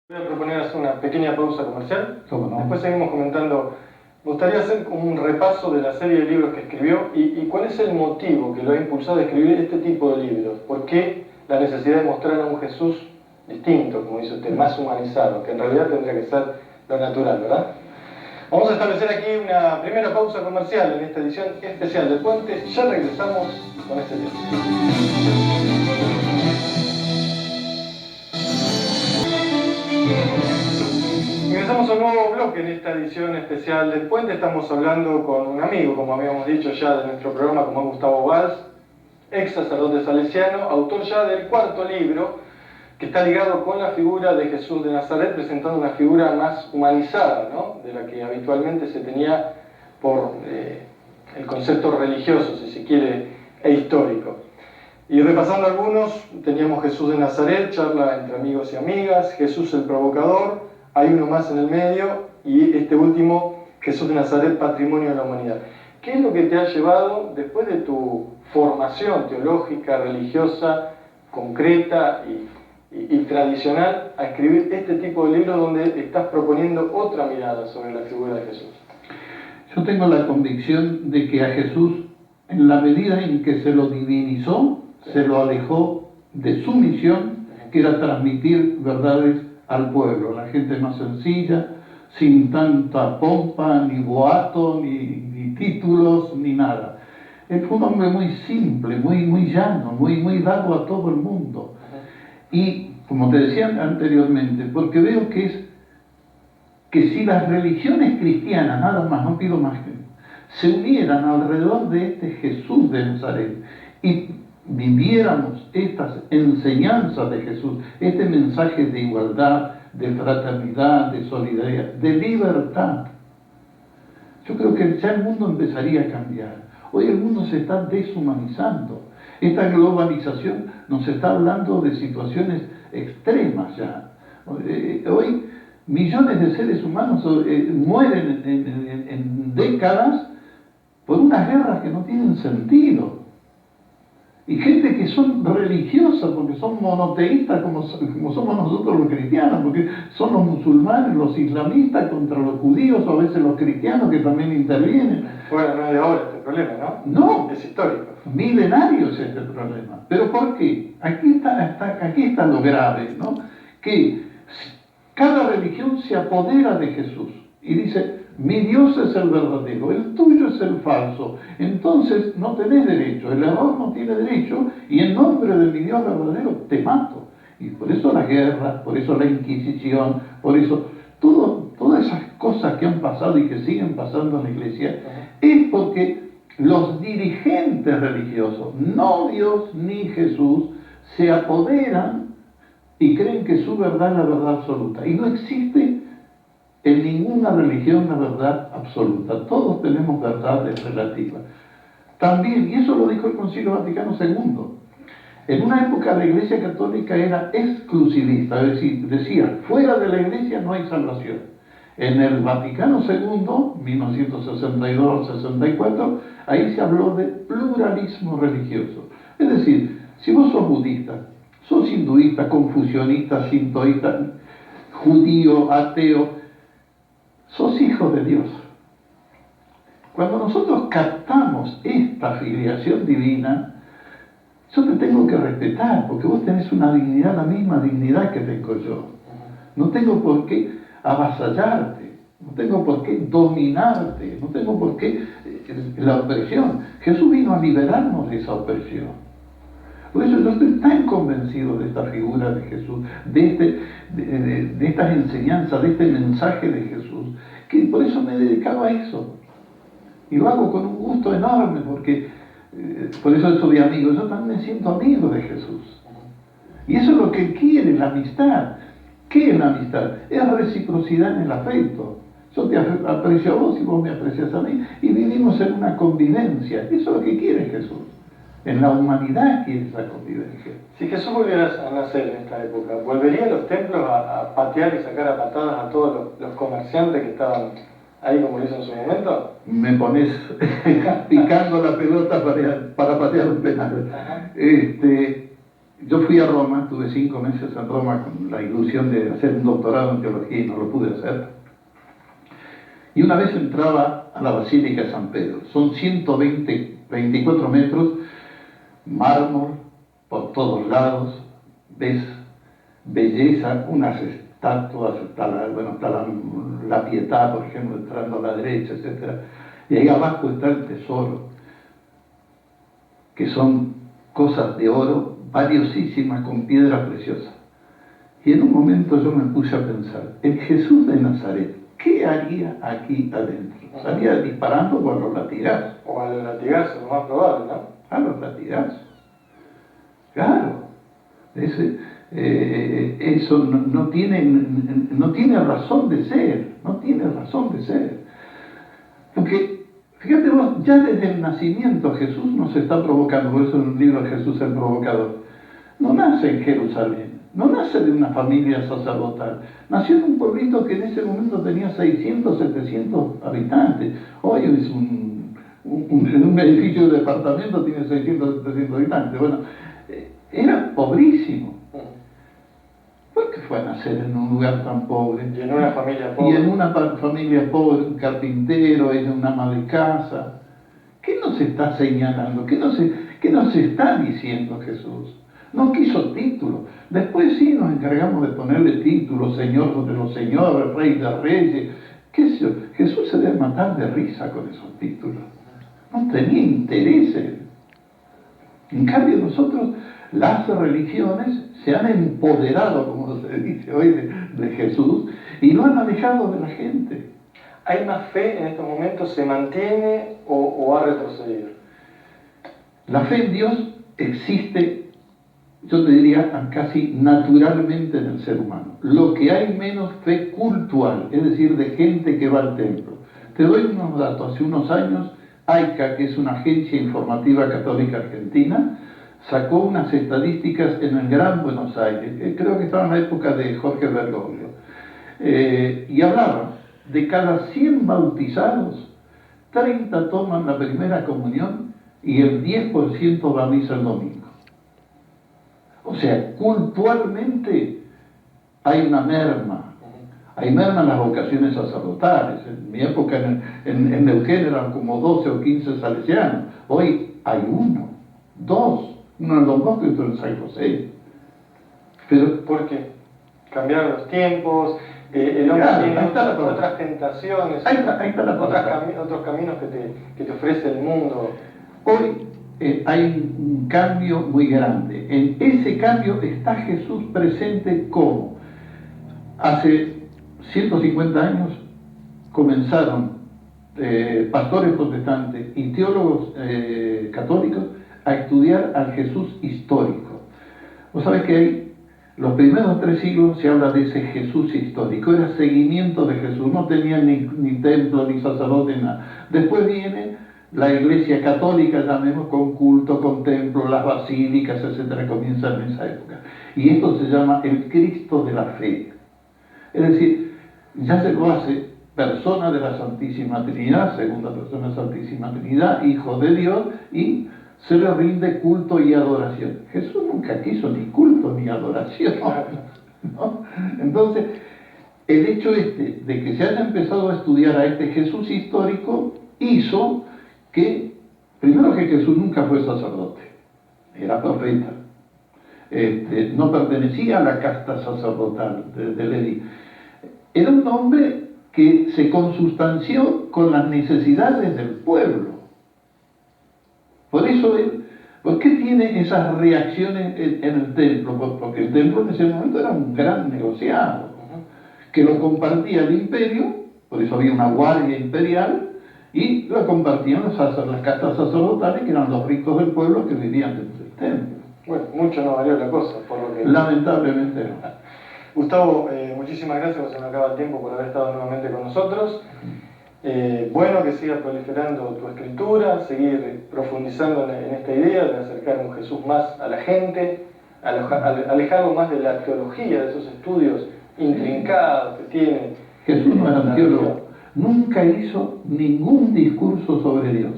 Voy a proponer hacer una pequeña pausa comercial. ¿Cómo no? Después seguimos comentando. Me gustaría hacer un repaso de la serie de libros que escribió y cuál es el motivo que lo ha impulsado a escribir este tipo de libros. ¿Por qué la necesidad de mostrar a un Jesús distinto, como dice usted, más humanizado, que en realidad tendría que ser lo natural, ¿verdad? Vamos a establecer aquí una primera pausa comercial en esta edición especial de Puentes. Ya regresamos con este tema. Ingresamos a un nuevo bloque en esta edición especial del Puente. Estamos hablando con un amigo, como habíamos dicho ya de nuestro programa, como es Gustavo Valls, ex sacerdote salesiano, autor ya del cuarto libro, que está ligado con la figura de Jesús de Nazaret, presentando una figura más humanizada, ¿no?, de la que habitualmente se tenía por el concepto religioso, si se quiere, e histórico. Y repasando algunos, teníamos Jesús de Nazaret, charla entre amigos y amigas, Jesús el provocador, hay uno más en el medio, y este último, Jesús de Nazaret, patrimonio de la humanidad. ¿Qué es lo que te ha llevado, después de tu formación teológica, religiosa, concreta y tradicional, a escribir este tipo de libros donde estás proponiendo otra mirada sobre la figura de Jesús? Yo tengo la convicción de que a Jesús, en la medida en que se lo divinizó, se lo alejó de su misión, que era transmitir verdades al pueblo, la gente más sencilla, sin tanta pompa, ni boato, ni títulos, ni nada. Él fue un hombre muy simple, muy llano, muy dado a todo el mundo. Y, como te decía anteriormente, porque veo que si las religiones cristianas, nada más, no pido más que se unieran alrededor de este Jesús de Nazaret y viviéramos estas enseñanzas de Jesús, este mensaje de igualdad, de fraternidad, de solidaridad, de libertad, yo creo que ya el mundo empezaría a cambiar. Hoy el mundo se está deshumanizando. Esta globalización nos está hablando de situaciones extremas ya. Hoy millones de seres humanos mueren en décadas por unas guerras que no tienen sentido. Y gente que son religiosas, porque son monoteístas como somos nosotros los cristianos, porque son los musulmanes, los islamistas contra los judíos, o a veces los cristianos que también intervienen. Bueno, no es de ahora este problema, ¿no? No. Es histórico. Milenario es este problema. ¿Pero por qué? Aquí está lo grave, ¿no? Que cada religión se apodera de Jesús y dice: mi Dios es el verdadero, el tuyo es el falso. Entonces no tenés derecho, el error no tiene derecho, y en nombre de mi Dios verdadero te mato. Y por eso la guerra, por eso la Inquisición, por eso todas esas cosas que han pasado y que siguen pasando en la iglesia, es porque los dirigentes religiosos, no Dios ni Jesús, se apoderan y creen que su verdad es la verdad absoluta. Y no existe en ninguna religión la verdad absoluta. Todos tenemos verdades relativas. También, y eso lo dijo el Concilio Vaticano II, en una época la Iglesia Católica era exclusivista, es decir, decía, fuera de la Iglesia no hay salvación. En el Vaticano II, 1962-64, ahí se habló de pluralismo religioso. Es decir, si vos sos budista, sos hinduista, confucionista, sintoísta, judío, ateo, sos hijo de Dios. Cuando nosotros captamos esta filiación divina, yo te tengo que respetar, porque vos tenés una dignidad, la misma dignidad que tengo yo. No tengo por qué avasallarte, no tengo por qué dominarte, no tengo por qué la opresión. Jesús vino a liberarnos de esa opresión. Por eso yo estoy tan convencido de esta figura de Jesús, de estas enseñanzas, de este mensaje de Jesús, que por eso me he dedicado a eso. Y lo hago con un gusto enorme, porque por eso soy amigo. Yo también me siento amigo de Jesús. Y eso es lo que quiere la amistad. ¿Qué es la amistad? Es reciprocidad en el afecto. Yo te aprecio a vos y vos me aprecias a mí, y vivimos en una convivencia. Eso es lo que quiere Jesús. En la humanidad quiere esa convivencia. Si Jesús volviera a nacer en esta época, ¿volvería a los templos a patear y sacar a patadas a todos los comerciantes que estaban ahí, como lo hizo en su momento? Me pones picando la pelota para patear un penal. yo fui a Roma, estuve 5 meses en Roma con la ilusión de hacer un doctorado en teología y no lo pude hacer. Y una vez entraba a la Basílica de San Pedro, son 24 metros, mármol por todos lados, ves belleza, unas estatuas, está la Pietà, por ejemplo, entrando a la derecha, etc. Y ahí abajo está el tesoro, que son cosas de oro valiosísimas con piedras preciosas. Y en un momento yo me puse a pensar, el Jesús de Nazaret, ¿qué haría aquí adentro? ¿Estaría disparando o a los latigazos? O a los latigazos, lo más probable, ¿no? A los latigazos. Claro. Eso no tiene razón de ser. No tiene razón de ser. Porque, fíjate vos, ya desde el nacimiento Jesús nos está provocando. Por eso en un libro Jesús el Provocador. No nace en Jerusalén. No nace de una familia sacerdotal. Nació en un pueblito que en ese momento tenía 600, 700 habitantes. Hoy es un edificio de departamento tiene 600, 700 habitantes. Bueno, era pobrísimo. ¿Por qué fue a nacer en un lugar tan pobre? Y en una familia pobre. Y en una familia pobre, un carpintero, ella una ama de casa. ¿Qué nos está señalando? ¿Qué nos está diciendo Jesús? No quiso título. Después sí nos encargamos de ponerle títulos, Señor de los señores, Rey de reyes. ¿Qué sé yo? Jesús se debe matar de risa con esos títulos. No tenía interés. En cambio nosotros, las religiones se han empoderado, como se dice hoy, de Jesús y lo han alejado de la gente. ¿Hay más fe en estos momentos? ¿Se mantiene o ha retrocedido? La fe en Dios existe, yo te diría, casi naturalmente en el ser humano. Lo que hay menos fe cultural, es decir, de gente que va al templo. Te doy unos datos. Hace unos años, AICA, que es una agencia informativa católica argentina, sacó unas estadísticas en el Gran Buenos Aires, creo que estaba en la época de Jorge Bergoglio, y hablaba de cada 100 bautizados, 30 toman la primera comunión y el 10% va a misa el domingo. O sea, cultualmente hay una merma. Hay merma en las vocaciones sacerdotales. En mi época en Neuquén eran como 12 o 15 salesianos. Hoy hay 1, 2. Uno en Don Bosco y otro en San José. Pero, ¿por qué? Cambiaron los tiempos, el hombre tiene otras tentaciones, otros caminos que te ofrece el mundo. Hoy hay un cambio muy grande. En ese cambio está Jesús presente como hace 150 años comenzaron pastores protestantes y teólogos católicos a estudiar al Jesús histórico. Vos sabés que ahí, los primeros 3 siglos se habla de ese Jesús histórico, era seguimiento de Jesús, no tenía ni templo, ni sacerdote, nada. Después viene la Iglesia Católica, llamemos, con culto, con templo, las basílicas, etcétera, comienzan en esa época. Y esto se llama el Cristo de la fe. Es decir, ya se lo hace persona de la Santísima Trinidad, segunda persona de la Santísima Trinidad, Hijo de Dios, y se le rinde culto y adoración. Jesús nunca quiso ni culto ni adoración, ¿no? Entonces, el hecho de que se haya empezado a estudiar a este Jesús histórico hizo que, primero, que Jesús nunca fue sacerdote, era profeta, no pertenecía a la casta sacerdotal de Leví. Era un hombre que se consustanció con las necesidades del pueblo. Por eso ¿por qué tiene esas reacciones en el templo? Porque el templo en ese momento era un gran negociado, que lo compartía el imperio, por eso había una guardia imperial, y lo compartían las castas sacerdotales, que eran los ricos del pueblo que vivían dentro del templo. Bueno, mucho no valió la cosa, por lo que... Lamentablemente no. Gustavo, muchísimas gracias, porque se me acaba el tiempo por haber estado nuevamente con nosotros. Bueno que siga proliferando tu escritura, seguir profundizando en esta idea de acercar a un Jesús más a la gente, alejarlo más de la teología, de esos estudios intrincados que tiene. Jesús no era un teólogo, nunca hizo ningún discurso sobre Dios.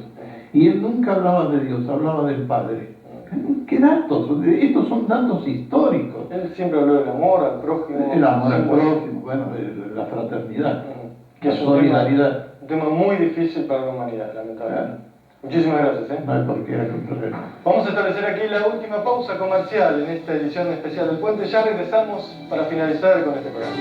Y él nunca hablaba de Dios, hablaba del Padre. ¿Qué datos? Estos son datos históricos. Él siempre habló del amor al prójimo. El amor al siempre. prójimo, bueno, la fraternidad, Que la es solidaridad. un tema muy difícil para la humanidad, lamentablemente. Muchísimas gracias. No hay por qué contrario. Vamos a establecer aquí la última pausa comercial en esta edición especial del Puente. Ya regresamos para finalizar con este programa.